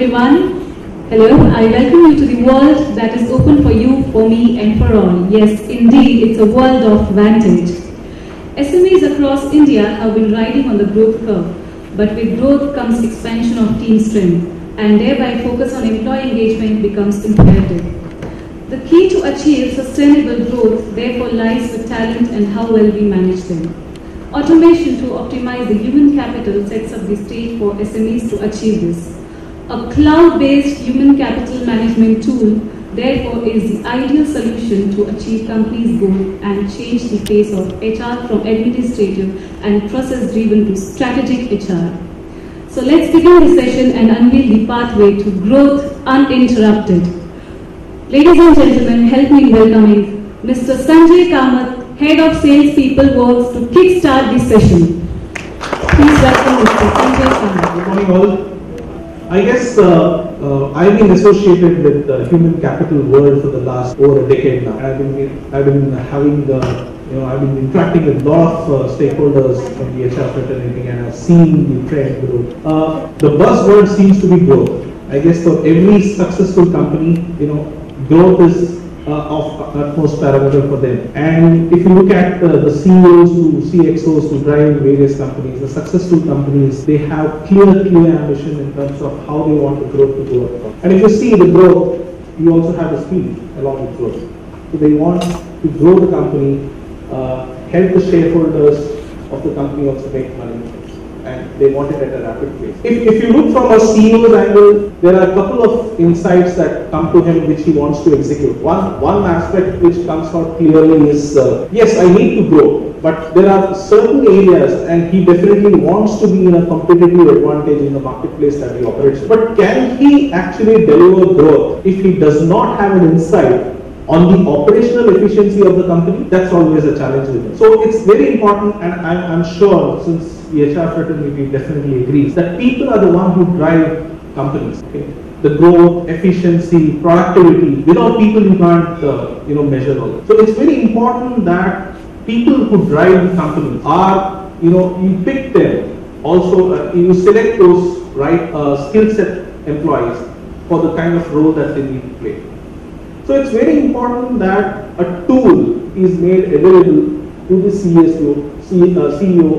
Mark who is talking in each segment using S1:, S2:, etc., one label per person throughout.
S1: everyone. Hello, I welcome you to the world that is open for you, for me, and for all. Yes, indeed, it's a world of vantage. SMEs across India have been riding on the growth curve, but with growth comes expansion of team strength, and thereby focus on employee engagement becomes imperative. The key to achieve sustainable growth therefore lies with talent and how well we manage them. Automation to optimize the human capital sets up the stage for SMEs to achieve this. A cloud-based human capital management tool, therefore, is the ideal solution to achieve companies' goal and change the face of HR from administrative and process-driven to strategic HR. So let's begin the session and unveil the pathway to growth uninterrupted. Ladies and gentlemen, help me in welcoming Mr. Sanjay Kamath, Head of Sales PeopleWorks, to kickstart this session. Please welcome Mr. Sanjay Kamath.
S2: Good morning all. I guess I've been associated with the human capital world for the last over a decade now. I've been interacting with a lot of stakeholders from the HR fraternity, and I've seen the trend grow. The buzzword seems to be growth. I guess for every successful company, growth is of utmost parameter for them. And if you look at the CEOs to CXOs who drive various companies, the successful companies, they have clear ambition in terms of how they want the growth to go. And if you see the growth, you also have the speed along with growth. So they want to grow the company, help the shareholders of the company also make money, and they want it at a rapid pace. If you look from a CEO's angle, there are a couple of insights that come to him which he wants to execute. One aspect which comes out clearly is, yes, I need to grow, but there are certain areas, and he definitely wants to be in a competitive advantage in the marketplace that he operates. But can he actually deliver growth if he does not have an insight on the operational efficiency of the company? That's always a challenge with him. So it's very important, and I'm sure, since the HR fraternity definitely agrees, that people are the one who drive companies. Okay? The growth, efficiency, productivity. Without people, you can't measure all that. So it's very important that people who drive companies are, you pick them. Also, you select those right skill set employees for the kind of role that they need to play. So it's very important that a tool is made available to the CEO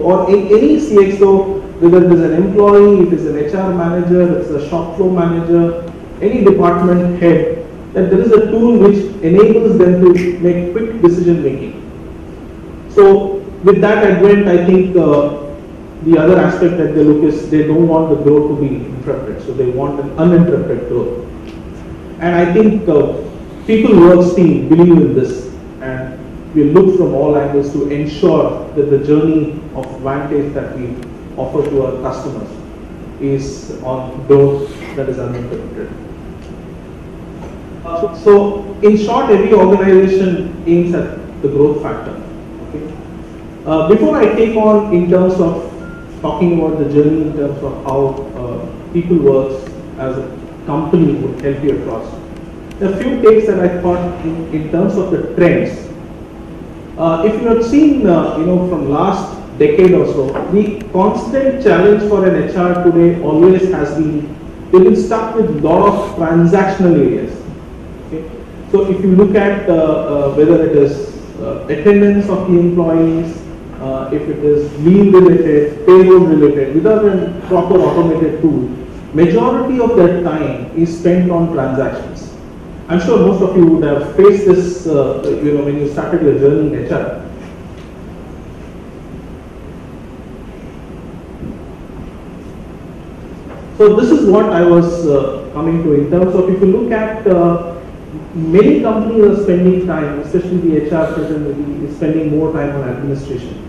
S2: or any CXO, whether it is an employee, it is an HR manager, it's a shop floor manager, any department head, that there is a tool which enables them to make quick decision making. So with that advent, I think the other aspect that they look is they don't want the growth to be interrupted, so they want an uninterrupted growth. And I think PeopleWorks team believe in this, and we look from all angles to ensure that the journey of vantage that we offer to our customers is on growth that is uninterrupted. So in short, every organization aims at the growth factor. Okay? Before I take on in terms of talking about the journey in terms of how PeopleWorks as a company would help you across, a few takes that I thought in terms of the trends. If you have seen, from last decade or so, the constant challenge for an HR today always has been, they've been stuck with a lot of transactional areas. Okay? So if you look at whether it is attendance of the employees, if it is leave related, payroll related, without a proper automated tool, majority of that time is spent on transactions. I'm sure most of you would have faced this, when you started your journey in HR. So this is what I was coming to in terms of, if you look at many companies are spending time, especially the HR fraternity is spending more time on administration.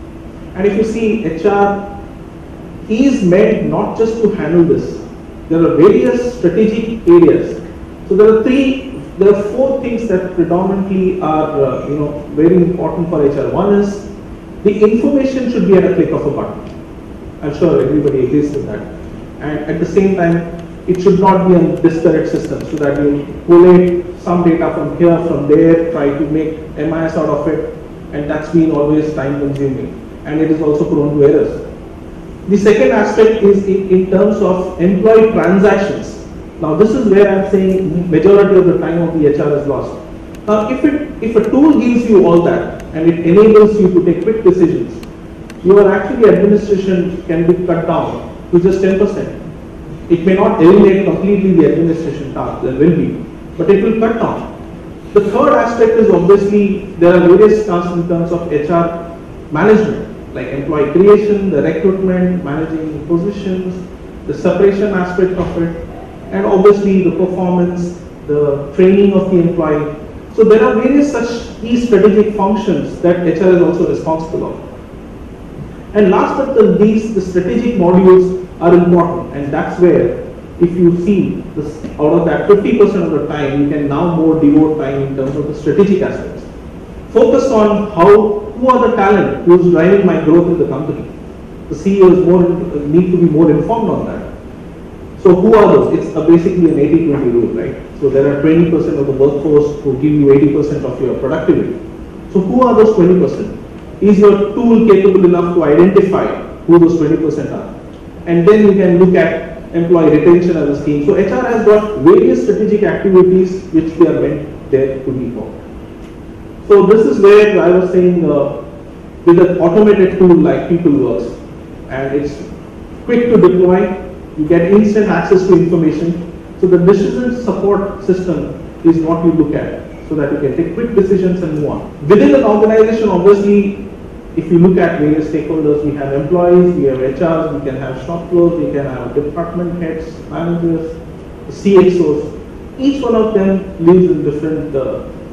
S2: And if you see, HR is meant not just to handle this. There are various strategic areas. So there are four things that predominantly are very important for HR. One is the information should be at a click of a button. I'm sure everybody agrees with that. And at the same time, it should not be a disparate system, so that you collate some data from here, from there, try to make MIS out of it, and that's been always time consuming, and it is also prone to errors. The second aspect is in terms of employee transactions. Now this is where I'm saying majority of the time of the HR is lost. Now if a tool gives you all that and it enables you to take quick decisions, your actually administration can be cut down to just 10%. It may not eliminate completely the administration task, there will be, but it will cut down. The third aspect is obviously there are various tasks in terms of HR management, like employee creation, the recruitment, managing positions, the separation aspect of it, and obviously the performance, the training of the employee. So there are various such key strategic functions that HR is also responsible of. And last but not least, the strategic modules are important, and that's where, if you see this, out of that 50% of the time, you can now more devote time in terms of the strategic aspects. Focus on who are the talent who is driving my growth in the company. The CEO is need to be more informed on that. So who are those? It's basically an 80-20 rule, right? So there are 20% of the workforce who give you 80% of your productivity. So who are those 20%? Is your tool capable enough to identify who those 20% are? And then you can look at employee retention as a scheme. So HR has got various strategic activities which they are meant there to be for. So this is where I was saying with an automated tool like PeopleWorks, and it's quick to deploy, you get instant access to information. So the decision support system is what you look at, so that you can take quick decisions and move on. Within an organization, obviously, if you look at various stakeholders, we have employees, we have HRs, we can have shop floors, we can have department heads, managers, CXOs. Each one of them lives in different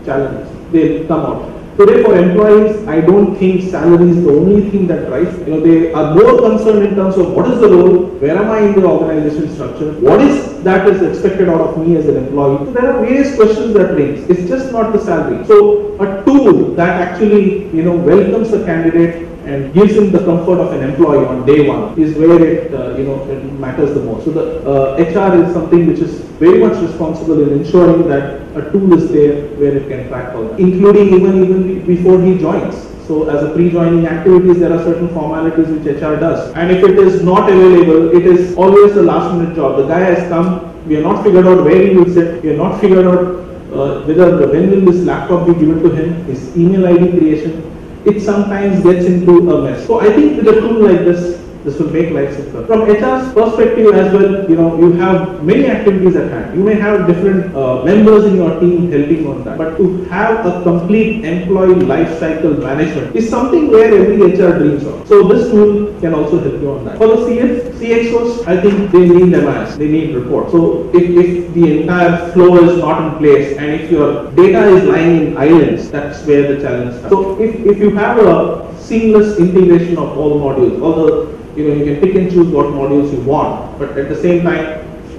S2: challenges. They come out. Today for employees, I don't think salary is the only thing that drives. They are more concerned in terms of what is the role, where am I in the organization structure, what is that is expected out of me as an employee. So there are various questions that raise. It's just not the salary. So a tool that actually welcomes a candidate and gives him the comfort of an employee on day one is where it it matters the most. So the HR is something which is very much responsible in ensuring that a tool is there where it can track all that, including even before he joins. So as a pre-joining activities, there are certain formalities which HR does, and if it is not available, it is always a last minute job. The guy has come, we have not figured out where he will sit, we have not figured out when will this laptop be given to him, his email ID creation. It sometimes gets into a mess. So I think with a tool like this will make life simpler. From HR's perspective as well, you have many activities at hand. You may have different members in your team helping on that. But to have a complete employee life cycle management is something where every HR dreams of. So this tool can also help you on that. For the CXOs, I think they need MIS, they need reports. So if the entire flow is not in place and if your data is lying in islands, that's where the challenge starts. So if you have a seamless integration of all modules, all the you can pick and choose what modules you want, but at the same time,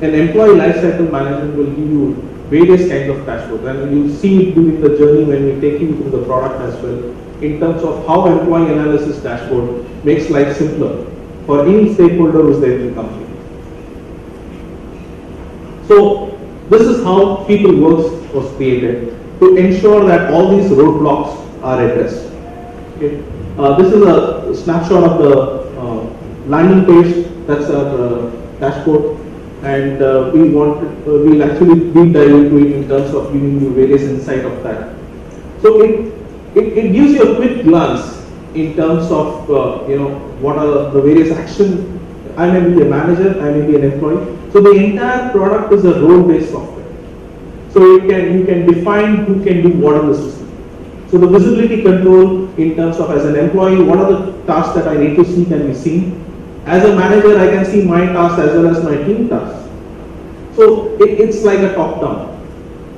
S2: an employee lifecycle management will give you various kinds of dashboards, and you see it during the journey when we take you through the product as well, in terms of how employee analysis dashboard makes life simpler for any stakeholder who is there in the company. So this is how PeopleWorks was created to ensure that all these roadblocks are addressed. Okay. This is a snapshot of the landing page. That's our dashboard, and we'll actually deep dive into it in terms of giving you various insight of that. So it gives you a quick glance in terms of what are the various actions. I may be a manager, I may be an employee. So the entire product is a role-based software. So you can define who can do what in the system. So the visibility control in terms of as an employee, what are the tasks that I need to see can be seen. As a manager, I can see my tasks as well as my team tasks. So it's like a top-down.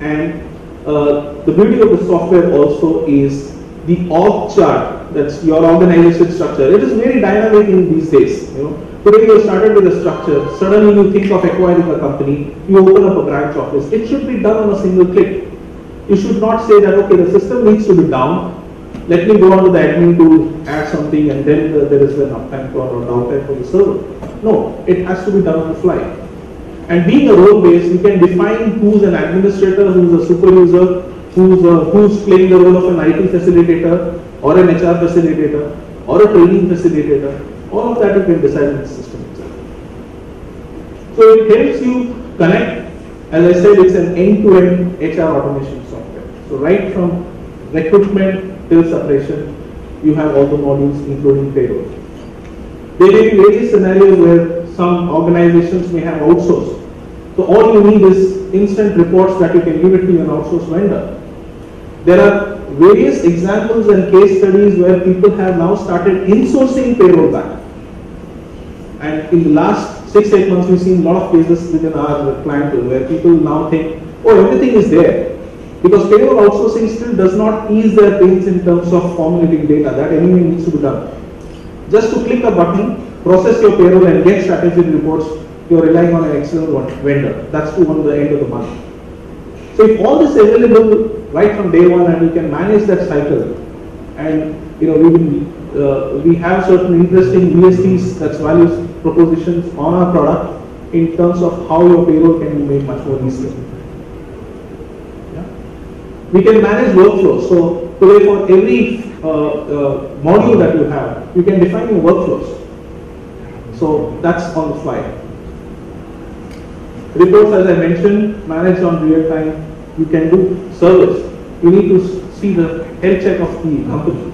S2: And the beauty of the software also is the org chart, that's your organization structure. It is very dynamic in these days. Today you started with a structure, suddenly you think of acquiring a company, you open up a branch office. It should be done on a single click. You should not say that, okay, the system needs to be down, let me go on to the admin to add something and then there is an uptime or downtime for the server. No, it has to be done on the fly. And being a role based, you can define who's an administrator, who's a super user, who's playing the role of an IT facilitator or an HR facilitator or a training facilitator. All of that you can decide in the system itself. So it helps you connect As I said, it's an end-to-end HR automation software. So right from recruitment till separation, you have all the modules including payroll. There may be various scenarios where some organizations may have outsourced. So all you need is instant reports that you can give it to an outsourced vendor. There are various examples and case studies where people have now started insourcing payroll back. And in the last 6-8 months, we've seen a lot of cases within our clientele where people now think, oh, everything is there. Because payroll outsourcing still does not ease their pains in terms of formulating data. That anyway needs to be done. Just to click a button, process your payroll and get strategic reports, you're relying on an external vendor. That's to on the end of the month. So if all this is available right from day one and you can manage that cycle, and we have certain interesting VSTs, that's values propositions on our product in terms of how your payroll can be made much more easier. Yeah? We can manage workflows. So today for every module that you have, you can define your workflows. So that's on the fly. Reports, as I mentioned, managed on real time. You can do service. You need to see the health check of the company.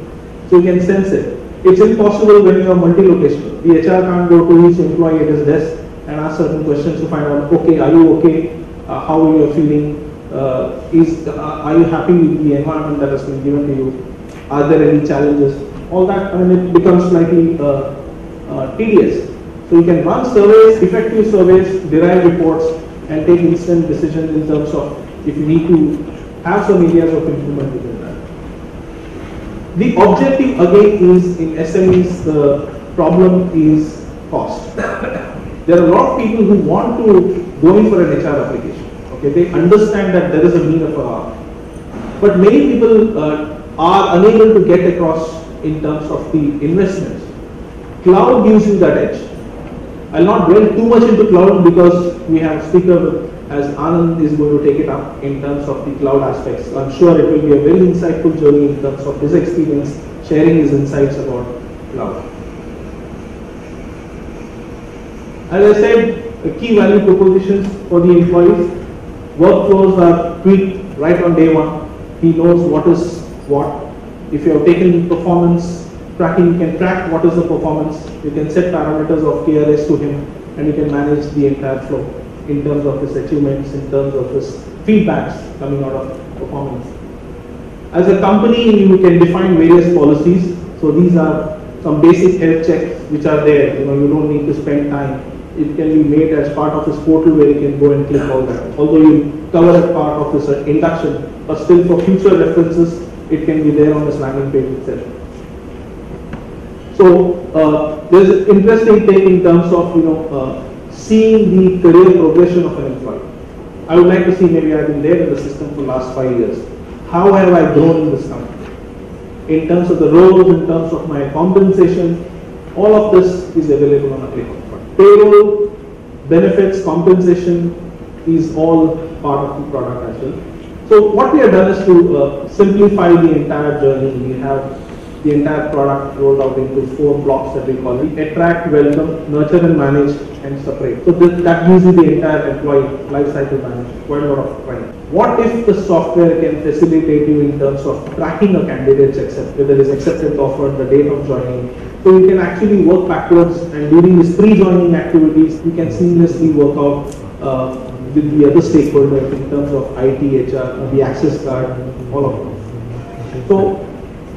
S2: So you can sense it. It's impossible when you are multi-locational. The HR can't go to each employee at his desk and ask certain questions to find out, okay, are you okay? How are you feeling? Are you happy with the environment that has been given to you? Are there any challenges? All that, it becomes slightly tedious. So you can run surveys, effective surveys, derive reports, and take instant decisions in terms of if you need to have some areas of improvement within that. The objective again is in SMEs, the problem is cost. There are a lot of people who want to go in for an HR application. Okay, they understand that there is a need of a hour. But many people are unable to get across in terms of the investments. Cloud gives you that edge. I'll not dwell too much into cloud because we have a speaker as Anand is going to take it up in terms of the cloud aspects. I'm sure it will be a very insightful journey in terms of his experience, sharing his insights about cloud. As I said, the key value propositions for the employees. Workflows are tweaked right on day one. He knows what is what. If you have taken performance tracking, you can track what is the performance. You can set parameters of KRS to him, and you can manage the entire flow in terms of his achievements, in terms of his feedbacks coming out of performance. As a company, you can define various policies. So these are some basic health checks which are there. You don't need to spend time. It can be made as part of this portal where you can go and click all that. Although you cover as part of this induction, but still for future references, it can be there on this landing page itself. So there's an interesting take in terms of seeing the career progression of an employee. I would like to see, maybe I've been there in the system for the last 5 years. How have I grown in this company? In terms of the roles, in terms of my compensation, all of this is available on a click of a button. Payroll, benefits, compensation is all part of the product as well. So what we have done is to simplify the entire journey. We have the entire product rolled out into 4 blocks that we call it: attract, welcome, nurture and manage, and separate. So that gives you the entire employee life cycle management, quite a lot of training. What if the software can facilitate you in terms of tracking a candidate's whether it's acceptance offer, the date of joining? So you can actually work backwards, and during these pre-joining activities, you can seamlessly work out with the other stakeholders in terms of IT, HR, the access card, all of them. So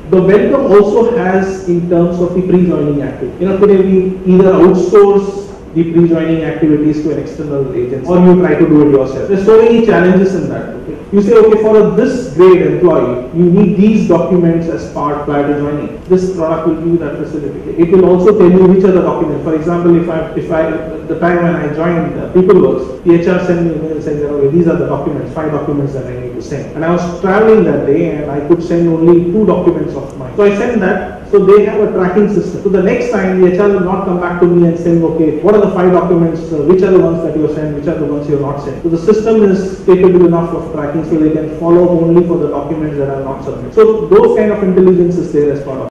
S2: the welcome also has in terms of the pre-joining activity. Today we either outsource the pre-joining activities to an external agency, or you try to do it yourself. There's so many challenges in that. Okay? You say, okay, for this grade employee, you need these documents as part prior to joining. This product will give you that facility. It will also tell you which are the documents. For example, if the time when I joined PeopleWorks, the HR sent me an email saying that, okay, these are the documents, 5 documents that I need to send. And I was traveling that day and I could send only 2 documents of mine. So I sent that. So they have a tracking system. So the next time the HR will not come back to me and saying, okay, what are the 5 documents, which are the ones that you have sent, which are the ones you have not sent. So the system is capable enough of tracking so they can follow only for the documents that are not submitted. So those kind of intelligence is there as part of